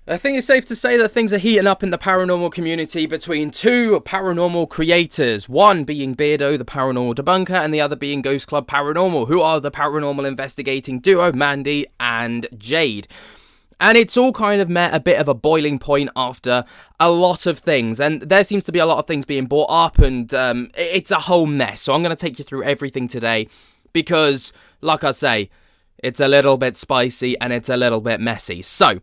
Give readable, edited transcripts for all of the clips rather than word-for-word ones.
I think it's safe to say that things are heating up in the paranormal community between two paranormal creators, one being Beardo, the paranormal debunker, and the other being Ghost Club Paranormal, who are the paranormal investigating duo, Mandy and Jade. And it's all kind of met a bit of a boiling point after a lot of things, and there seems to be a lot of things being brought up, and it's a whole mess. So I'm going to take you through everything today because, like I say, it's a little bit spicy and it's a little bit messy. So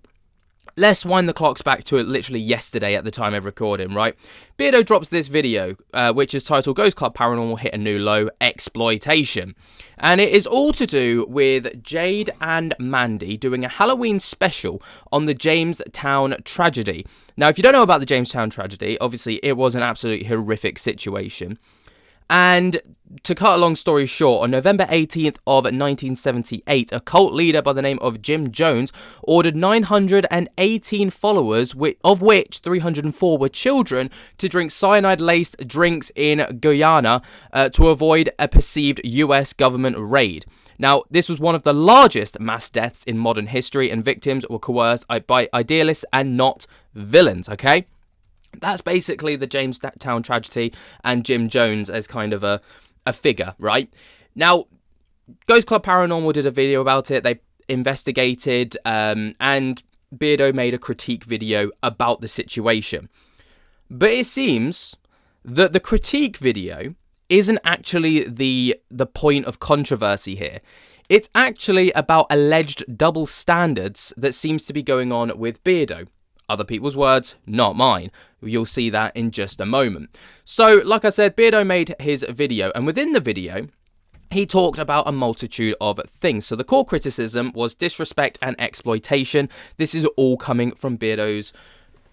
let's wind the clocks back to it literally yesterday at the time of recording, right? Beardo drops this video, which is titled Ghost Club Paranormal Hit a New Low, Exploitation. And it is all to do with Jade and Mandy doing a Halloween special on the Jamestown tragedy. Now, if you don't know about the Jamestown tragedy, obviously it was an absolutely horrific situation. And to cut a long story short, on November 18th of 1978, a cult leader by the name of Jim Jones ordered 918 followers, of which 304 were children, to drink cyanide-laced drinks in Guyana to avoid a perceived US government raid. Now, this was one of the largest mass deaths in modern history, and victims were coerced by idealists and not villains, okay? That's basically the Jamestown tragedy and Jim Jones as kind of a figure, right? Now, Ghost Club Paranormal did a video about it. They investigated, and Beardo made a critique video about the situation. But it seems that the critique video isn't actually the point of controversy here. It's actually about alleged double standards that seems to be going on with Beardo. Other people's words, not mine. You'll see that in just a moment. So, like I said, Beardo made his video, and within the video, he talked about a multitude of things. So the core criticism was disrespect and exploitation. This is all coming from Beardo's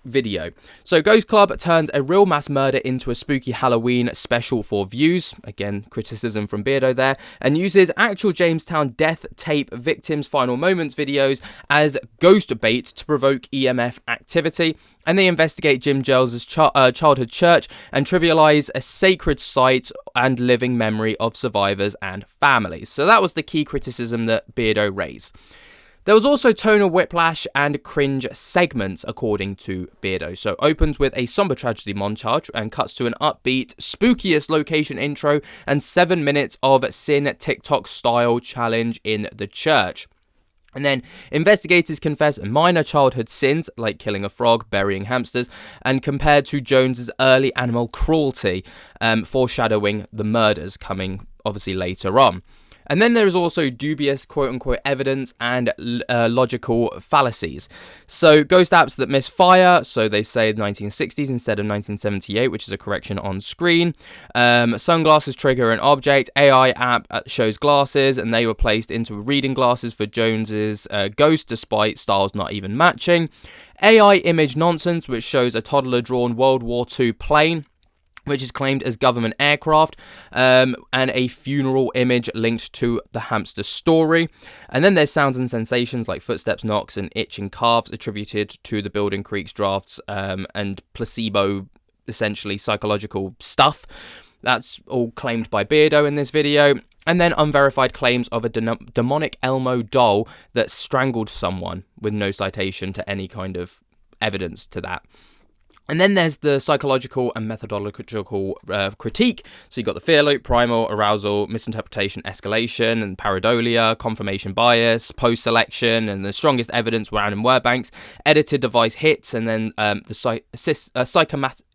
video. So Ghost Club turns a real mass murder into a spooky Halloween special for views. Again, criticism from Beardo there. And uses actual Jamestown death tape victims' final moments videos as ghost bait to provoke EMF activity. And they investigate Jim Jones' childhood church and trivialize a sacred site and living memory of survivors and families. So that was the key criticism that Beardo raised. There was also tonal whiplash and cringe segments, according to Beardo. So opens with a somber tragedy montage and cuts to an upbeat, spookiest location intro and 7 minutes of sin TikTok style challenge in the church. And then investigators confess minor childhood sins like killing a frog, burying hamsters, and compared to Jones's early animal cruelty, foreshadowing the murders coming obviously later on. And then there is also dubious quote-unquote evidence and logical fallacies. So ghost apps that misfire, so they say 1960s instead of 1978, which is a correction on screen. Sunglasses trigger an object. AI app shows glasses, and they were placed into reading glasses for Jones's ghost, despite styles not even matching. AI image nonsense, which shows a toddler-drawn World War II plane, which is claimed as government aircraft, and a funeral image linked to the hamster story. And then there's sounds and sensations like footsteps, knocks, and itching calves attributed to the building creaks, drafts, and placebo, essentially psychological stuff. That's all claimed by Beardo in this video. And then unverified claims of a demonic Elmo doll that strangled someone with no citation to any kind of evidence to that. And then there's the psychological and methodological critique. So you've got the fear loop, primal, arousal, misinterpretation, escalation, and pareidolia, confirmation bias, post-selection, and the strongest evidence, random word banks, edited device hits, and then the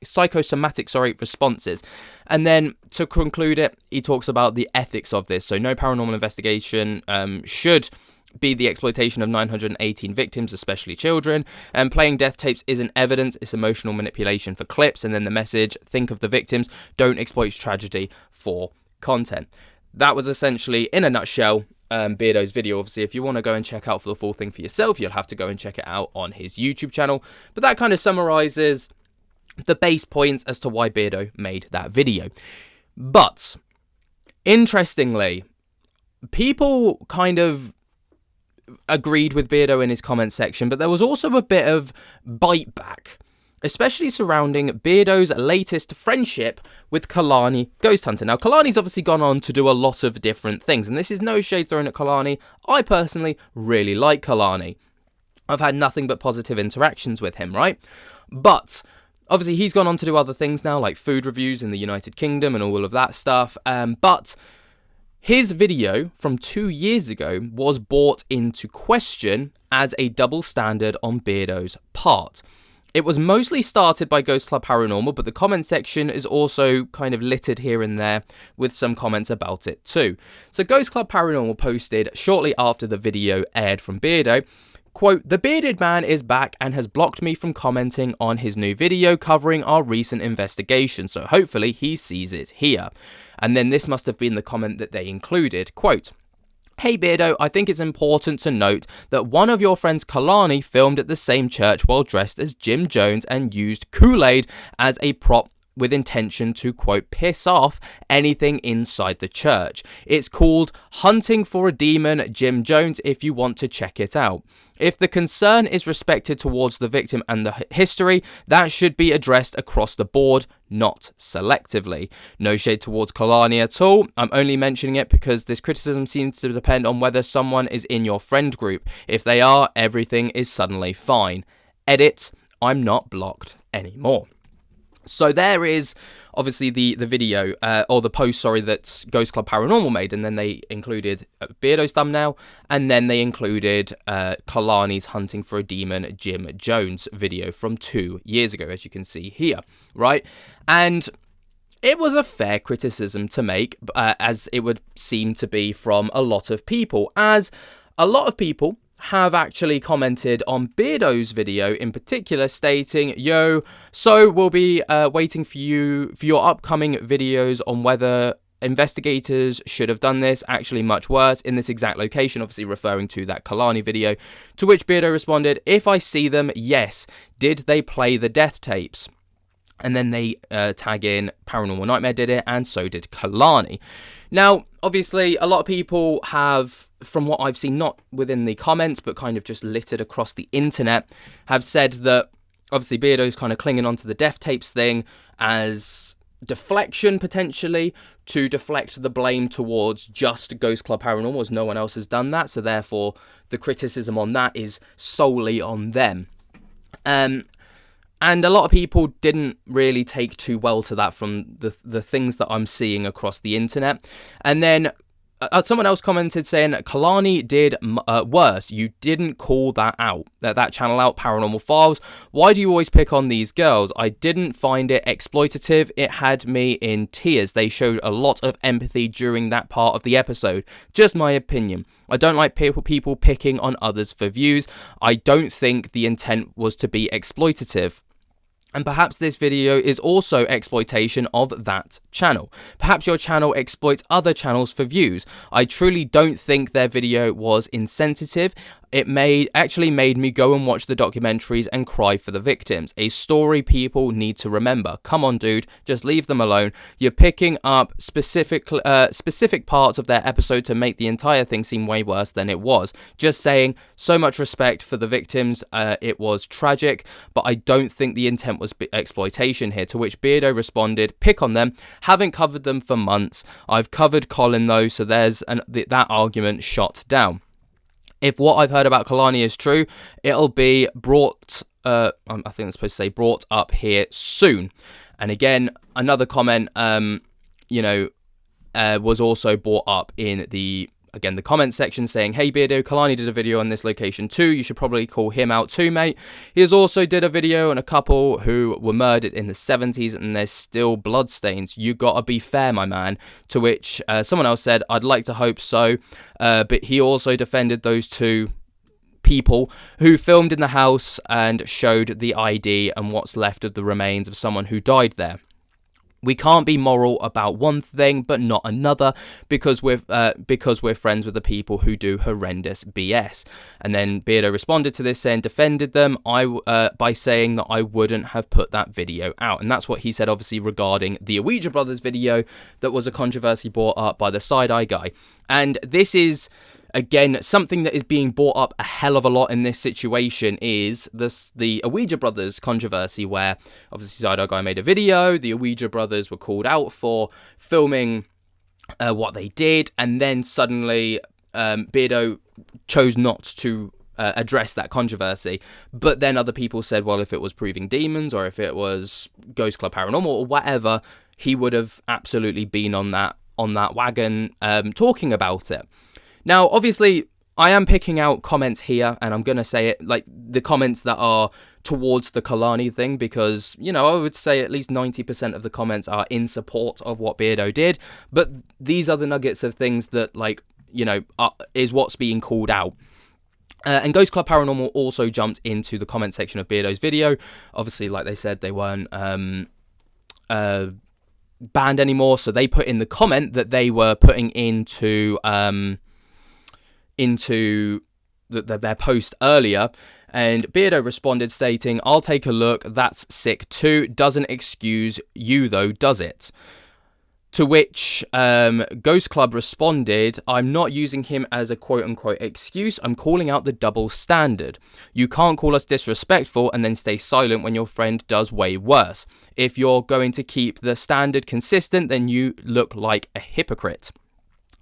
psychosomatic responses. And then to conclude it, he talks about the ethics of this. So no paranormal investigation should be the exploitation of 918 victims, especially children, and playing death tapes isn't evidence, it's emotional manipulation for clips. And then the message, think of the victims, don't exploit tragedy for content. That was essentially, in a nutshell, Beardo's video. Obviously, if you want to go and check out for the full thing for yourself, you'll have to go and check it out on his YouTube channel. But that kind of summarizes the base points as to why Beardo made that video. But interestingly, people kind of agreed with Beardo in his comment section, but there was also a bit of bite back, especially surrounding Beardo's latest friendship with Kalani Ghost Hunter. Now, Kalani's obviously gone on to do a lot of different things, and this is no shade thrown at Kalani. I personally really like Kalani. I've had nothing but positive interactions with him, right? But obviously he's gone on to do other things now, like food reviews in the United Kingdom and all of that stuff. But his video from 2 years ago was brought into question as a double standard on Beardo's part. It was mostly started by Ghost Club Paranormal, but the comment section is also kind of littered here and there with some comments about it too. So Ghost Club Paranormal posted shortly after the video aired from Beardo, quote, "The bearded man is back and has blocked me from commenting on his new video covering our recent investigation, so hopefully he sees it here." And then this must have been the comment that they included, quote, "Hey Beardo, I think it's important to note that one of your friends Kalani filmed at the same church while dressed as Jim Jones and used Kool-Aid as a prop with intention to, quote, piss off anything inside the church. It's called Hunting for a Demon Jim Jones if you want to check it out. If the concern is respected towards the victim and the history, that should be addressed across the board, not selectively. No shade towards Kalani at all. I'm only mentioning it because this criticism seems to depend on whether someone is in your friend group. If they are, everything is suddenly fine. Edit, I'm not blocked anymore." So there is obviously the video, or the post, sorry, that Ghost Club Paranormal made, and then they included Beardo's thumbnail, and then they included Kalani's Hunting for a Demon Jim Jones video from 2 years ago, as you can see here, right? And it was a fair criticism to make, as it would seem to be from a lot of people, as a lot of people have actually commented on Beardo's video in particular, stating, "Yo, so we'll be waiting for your upcoming videos on whether investigators should have done this, actually much worse, in this exact location," obviously referring to that Kalani video, to which Beardo responded, "If I see them, yes. Did they play the death tapes?" And then they tag in Paranormal Nightmare did it, and so did Kalani. Now, obviously, a lot of people have, from what I've seen, not within the comments, but kind of just littered across the internet, have said that, obviously, Beardo's kind of clinging onto the death tapes thing as deflection, potentially, to deflect the blame towards just Ghost Club Paranormal, as no one else has done that, so therefore, the criticism on that is solely on them. And a lot of people didn't really take too well to that from the things that I'm seeing across the internet. And then someone else commented saying, "Kalani did worse. You didn't call that out, that channel out, Paranormal Files. Why do you always pick on these girls? I didn't find it exploitative. It had me in tears. They showed a lot of empathy during that part of the episode. Just my opinion. I don't like people picking on others for views. I don't think the intent was to be exploitative. And perhaps this video is also exploitation of that channel. Perhaps your channel exploits other channels for views. I truly don't think their video was insensitive. It actually made me go and watch the documentaries and cry for the victims. A story people need to remember. Come on, dude, just leave them alone. You're picking up specific parts of their episode to make the entire thing seem way worse than it was. Just saying, so much respect for the victims. It was tragic, but I don't think the intent was exploitation here." To which Beardo responded, "Pick on them. Haven't covered them for months. I've covered Colin though, so there's that argument shot down. If what I've heard about Kalani is true, it'll be brought, I think I'm supposed to say brought up here soon." And again, another comment, was also brought up in the comment section saying, "Hey Beardo, Kalani did a video on this location too. You should probably call him out too, mate. He has also did a video on a couple who were murdered in the 70s and there's still bloodstains. You gotta be fair, my man." To which someone else said, "I'd like to hope so." But he also defended those two people who filmed in the house and showed the ID and what's left of the remains of someone who died there. We can't be moral about one thing but not another because we're friends with the people who do horrendous BS. And then Beardo responded to this and defended them by saying that I wouldn't have put that video out. And that's what he said, obviously, regarding the Ouija Brothers video that was a controversy brought up by the Side-Eye guy. And this is, again, something that is being brought up a hell of a lot in this situation is the Ouija Brothers controversy, where obviously Side-Eye Guy made a video, the Ouija Brothers were called out for filming what they did, and then suddenly Beardo chose not to address that controversy. But then other people said, well, if it was Proving Demons or if it was Ghost Club Paranormal or whatever, he would have absolutely been on that wagon talking about it. Now, obviously, I am picking out comments here, and I'm going to say it, like, the comments that are towards the Kalani thing, because, you know, I would say at least 90% of the comments are in support of what Beardo did, but these are the nuggets of things that, like, you know, is what's being called out. And Ghost Club Paranormal also jumped into the comment section of Beardo's video. Obviously, like they said, they weren't banned anymore, so they put in the comment that they were putting into their post earlier, and Beardo responded stating, "I'll take a look, that's sick too, doesn't excuse you though, does it?" To which Ghost Club responded, "I'm not using him as a quote-unquote excuse, I'm calling out the double standard. You can't call us disrespectful and then stay silent when your friend does way worse. If you're going to keep the standard consistent, then you look like a hypocrite."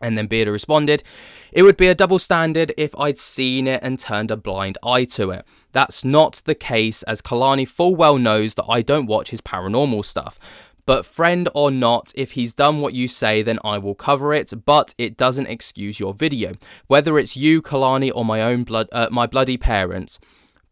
And then Beardo responded, "It would be a double standard if I'd seen it and turned a blind eye to it. That's not the case, as Kalani full well knows that I don't watch his paranormal stuff. But friend or not, if he's done what you say, then I will cover it, but it doesn't excuse your video. Whether it's you, Kalani, or my bloody parents.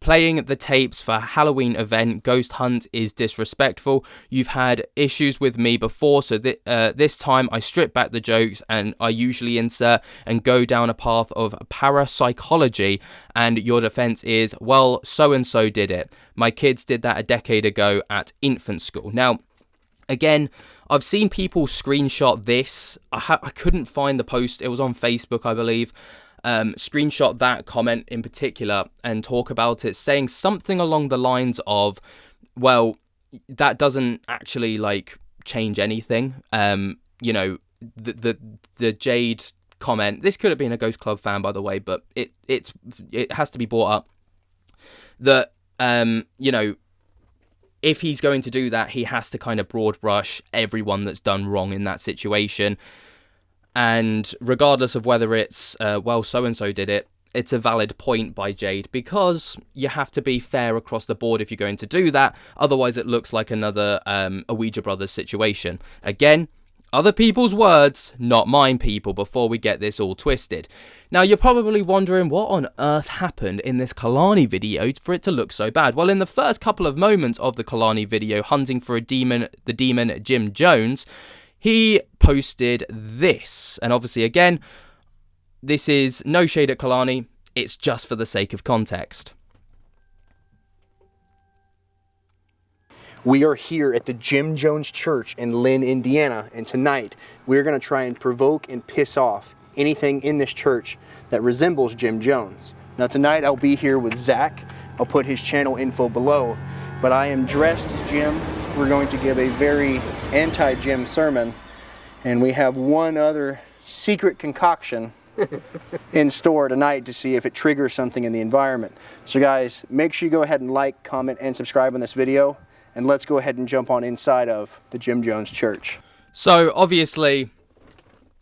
Playing the tapes for a Halloween event, Ghost Hunt, is disrespectful. You've had issues with me before, so this time I strip back the jokes and I usually insert and go down a path of parapsychology, and your defense is, well, so-and-so did it. My kids did that a decade ago at infant school." Now, again, I've seen people screenshot this. I couldn't find the post. It was on Facebook, I believe. Screenshot that comment in particular and talk about it, saying something along the lines of, well, that doesn't actually, like, change anything. You know, the Jade comment, this could have been a Ghost Club fan, by the way, but it has to be brought up that, you know, if he's going to do that, he has to kind of broad brush everyone that's done wrong in that situation. And regardless of whether it's, well, so-and-so did it, it's a valid point by Jade, because you have to be fair across the board if you're going to do that. Otherwise, it looks like another a Ouija Brothers situation. Again, other people's words, not mine, people, before we get this all twisted. Now, you're probably wondering what on earth happened in this Kalani video for it to look so bad. Well, in the first couple of moments of the Kalani video, hunting for the demon Jim Jones, he posted this. And obviously, again, this is no shade at Kalani. It's just for the sake of context. We are here at the Jim Jones Church in Lynn, Indiana, and tonight we're going to try and provoke and piss off anything in this church that resembles Jim Jones. Now tonight I'll be here with Zach. I'll put his channel info below, but I am dressed as Jim. We're going to give a very anti-Jim sermon, and we have one other secret concoction in store tonight to see if it triggers something in the environment. So guys, make sure you go ahead and like, comment, and subscribe on this video. And let's go ahead and jump on inside of the Jim Jones Church. So, obviously,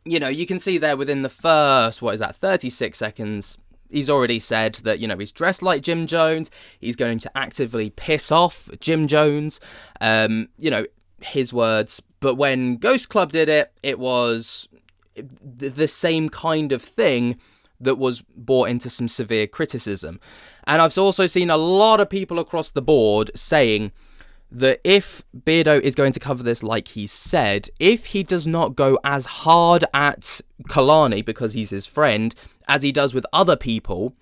you know, you can see there within the first, 36 seconds, he's already said that, you know, he's dressed like Jim Jones. He's going to actively piss off Jim Jones. You know, his words. But when Ghost Club did it, it was the same kind of thing that was brought into some severe criticism. And I've also seen a lot of people across the board saying that if Beardo is going to cover this like he said, if he does not go as hard at Kalani because he's his friend as he does with other people,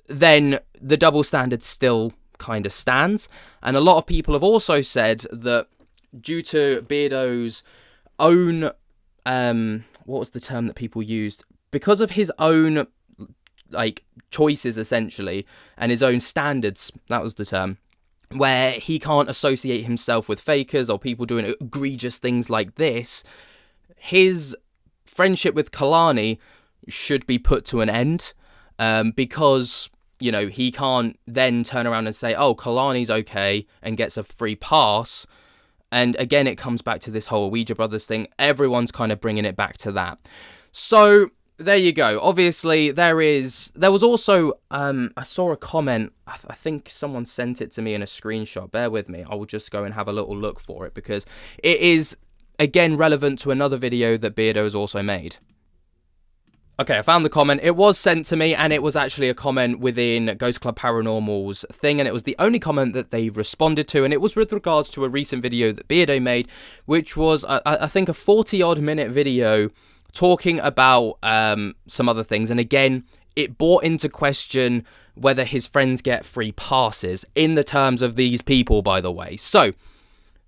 then the double standard still kind of stands. And a lot of people have also said that due to Beardo's own, what was the term that people used? Because of his own, like, choices, essentially, and his own standards, that was the term, where he can't associate himself with fakers or people doing egregious things like this, his friendship with Kalani should be put to an end, because, you know, he can't then turn around and say, oh, Kalani's okay, and gets a free pass. And again, it comes back to this whole Ouija Brothers thing. Everyone's kind of bringing it back to that. So there you go. Obviously, there was also, I saw a comment, I think someone sent it to me in a screenshot. Bear with me. I will just go and have a little look for it because it is, again, relevant to another video that Beardo has also made. Okay, I found the comment. It was sent to me, and it was actually a comment within Ghost Club Paranormal's thing, and it was the only comment that they responded to, and it was with regards to a recent video that Beardo made, which was, I think, a 40-odd minute video talking about some other things, and again, it brought into question whether his friends get free passes, in the terms of these people, by the way. So,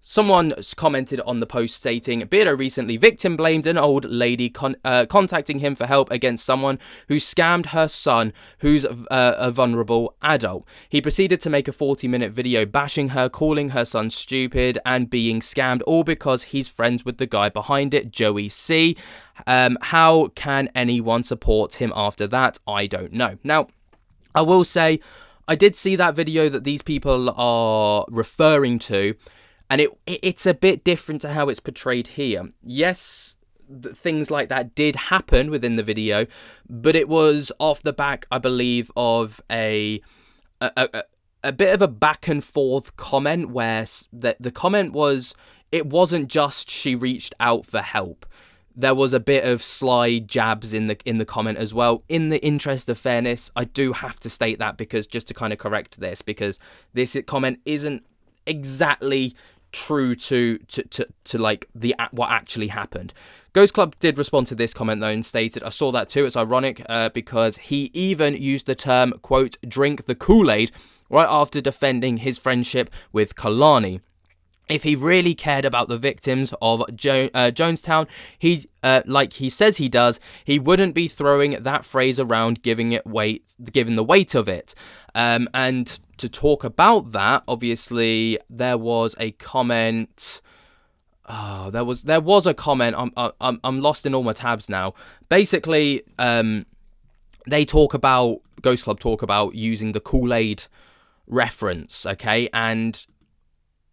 someone commented on the post stating, Beardo recently victim blamed an old lady contacting him for help against someone who scammed her son, who's a vulnerable adult. He proceeded to make a 40-minute video bashing her, calling her son stupid, and being scammed, all because he's friends with the guy behind it, Joey C. How can anyone support him after that? I don't know. Now, I will say, I did see that video that these people are referring to, and it's a bit different to how it's portrayed here. Yes, things like that did happen within the video, but it was off the back, I believe, of a bit of a back and forth comment where the comment was, it wasn't just she reached out for help. There was a bit of sly jabs in the comment as well. In the interest of fairness, I do have to state that, because just to kind of correct this, because this comment isn't exactly true to like what actually happened. Ghost Club did respond to this comment though and stated, I saw that too, it's ironic because he even used the term, quote, drink the Kool-Aid right after defending his friendship with Kalani. If he really cared about the victims of Jonestown, like he says he does, he wouldn't be throwing that phrase around, given the weight of it. And to talk about that, obviously there was a comment. Oh, there was a comment. I'm lost in all my tabs now. Basically, Ghost Club talk about using the Kool-Aid reference, okay, and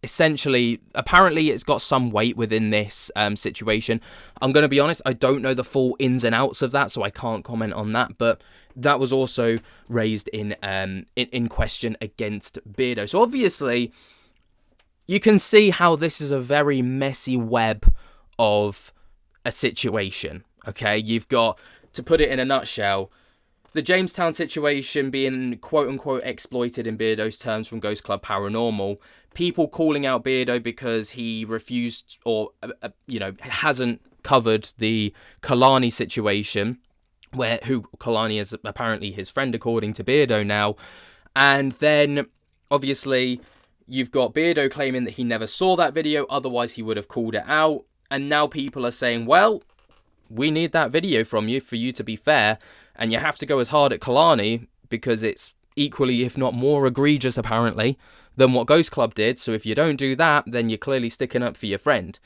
essentially, apparently it's got some weight within this situation. I'm going to be honest, I don't know the full ins and outs of that, so I can't comment on that, but that was also raised in question against Beardo. So obviously, you can see how this is a very messy web of a situation, okay? You've got, to put it in a nutshell, the Jamestown situation being quote-unquote exploited in Beardo's terms from Ghost Club Paranormal, people calling out Beardo because he refused or, hasn't covered the Kalani situation, who Kalani is apparently his friend according to Beardo now, and then obviously you've got Beardo claiming that he never saw that video, otherwise he would have called it out, and now people are saying, well, we need that video from you for you to be fair, and you have to go as hard at Kalani because it's equally, if not more egregious apparently, than what Ghost Club did, so if you don't do that, then you're clearly sticking up for your friend.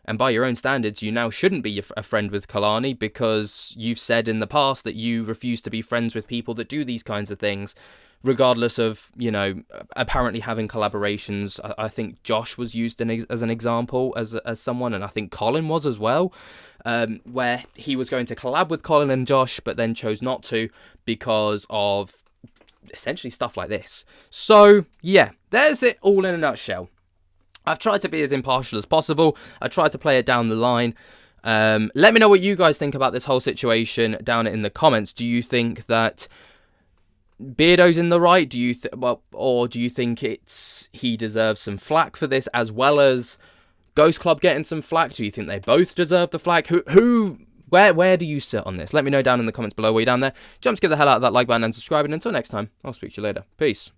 And by your own standards, you now shouldn't be a friend with Kalani, because you've said in the past that you refuse to be friends with people that do these kinds of things, regardless of, apparently having collaborations. I think Josh was used as an example, as someone, and I think Colin was as well, where he was going to collab with Colin and Josh, but then chose not to because of essentially stuff like this. So, yeah, there's it all in a nutshell. I've tried to be as impartial as possible. I tried to play it down the line. Let me know what you guys think about this whole situation down in the comments. Do you think that Beardo's in the right? Or do you think he deserves some flack for this, as well as Ghost Club getting some flack? Do you think they both deserve the flack? Where do you sit on this? Let me know down in the comments below. While you're down there, jump to get the hell out of that like button and subscribe. And until next time, I'll speak to you later. Peace.